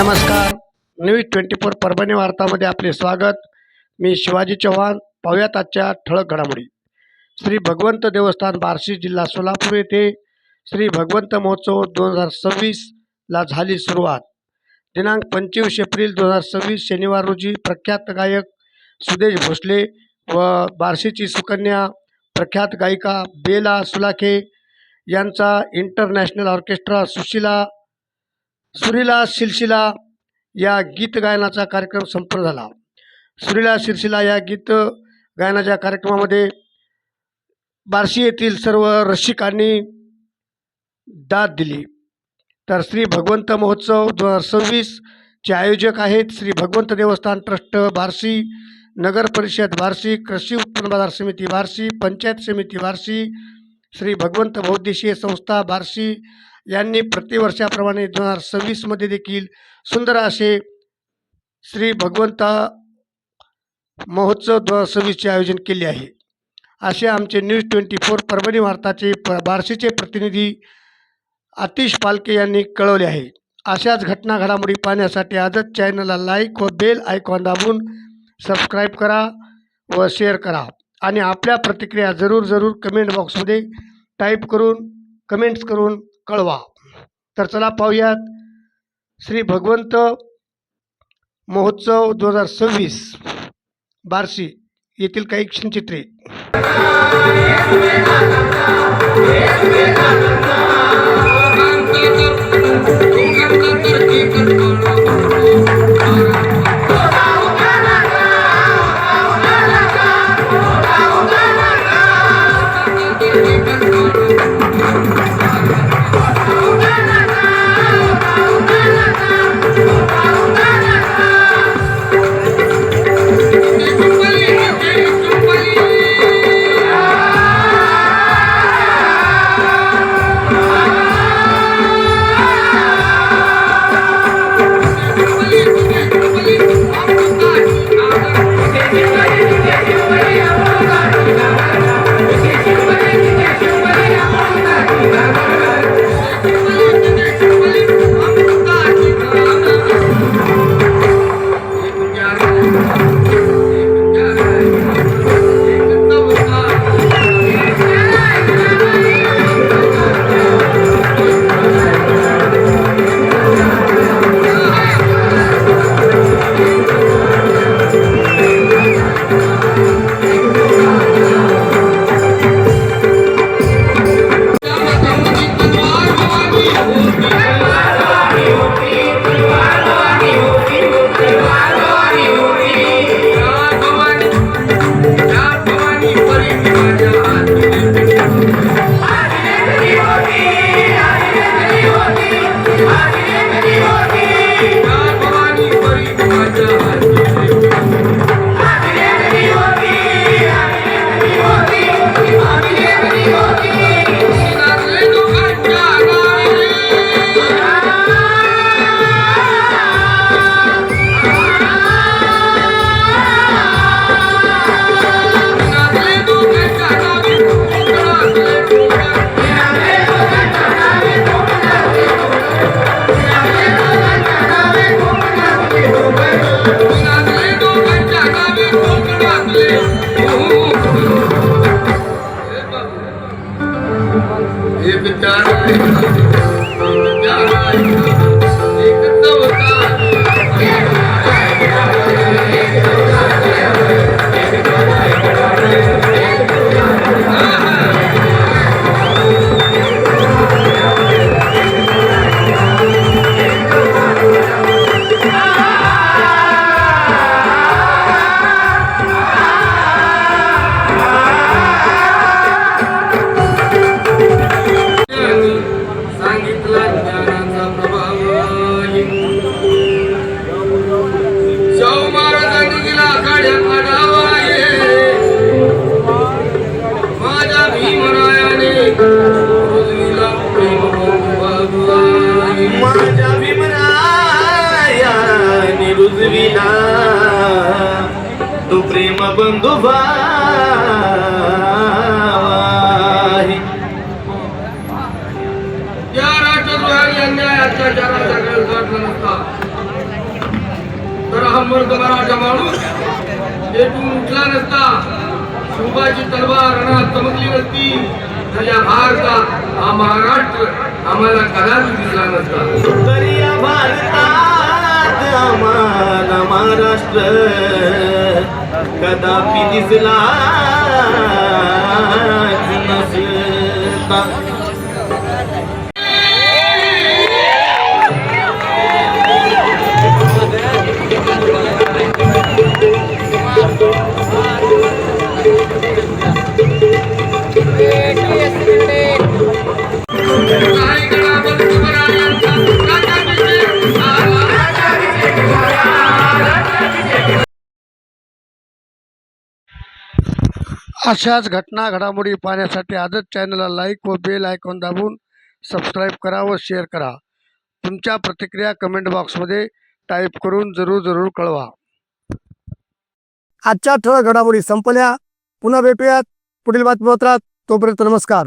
नमस्कार. न्यूज 24 परभणी वार्तामध्ये आपले स्वागत. मी शिवाजी चव्हाण. पाहुयात आजच्या ठळक घडामोडी. श्री भगवंत देवस्थान बार्शी जिल्हा सोलापूर येथे श्री भगवंत महोत्सव 2026 ला झाली सुरुवात. दिनांक 25 एप्रिल 2026 शनिवार रोजी प्रख्यात गायक सुदेश भोसले व बार्शीची सुकन्या प्रख्यात गायिका बेला सुलाखे यांचा इंटरनॅशनल ऑर्केस्ट्रा सुरीला सिलसिला या गीत गायनाचा कार्यक्रम संपन्न झाला. सुरीला सिलसिला या गीत गायनाच्या कार्यक्रमामध्ये बार्शी येथील सर्व रसिकांनी दाद दिली. तर श्री भगवंत महोत्सव 2026 चे आयोजक आहेत श्री भगवंत देवस्थान ट्रस्ट बार्शी, नगर परिषद बार्शी, कृषी उत्पन्न बाजार समिती बार्शी, पंचायत समिती बार्शी, श्री भगवंत बहुउद्देशीय संस्था बार्शी यांनी प्रतिवर्षाप्रमाणे 2026 मध्ये देखील सुंदर असे श्री भगवंत महोत्सव 2026 चे आयोजन केले आहे, असे आमचे न्यूज 24 परभणी वार्ताचे बार्शीचे प्रतिनिधी आतिश पालके यांनी कळवले आहे. अशाच घटना घडामोडी पाहण्यासाठी आजच चॅनलला लाईक व बेल आयकॉन दाबून सबस्क्राईब करा व शेअर करा आणि आपल्या प्रतिक्रिया जरूर कमेंट बॉक्समध्ये टाईप करून कमेंट्स करून कळवा. तर चला पाहूयात श्री भगवंत महोत्सव 2026 बार्शी येथील काही क्षणचित्रे. तो प्रेम बंधु या राष्ट्रद्रोही अन्याय अत्याचाराचा गैरफायदा नसता हा मर्द मराठा माणूस पेटून उठला नसता, शिवबाची तलवार रणात चमकली नसती, तर या भारतात हा महाराष्ट्र आम्हाला कदाच दिसला नसता. तरी या भारतात आम्हाला महाराष्ट्र कदापि दिसला नसता. अशाच घटना घडामोडी पाहण्यासाठी आजच चॅनलला लाईक व बेल आयकॉन दाबून सबस्क्राईब करा व शेअर करा. तुमच्या प्रतिक्रिया कमेंट बॉक्समध्ये टाईप करून जरूर कळवा. आजच्या ठळक घडामोडी संपल्या. पुन्हा भेटूयात पुढील बातमीपत्रात. तोपर्यंत नमस्कार.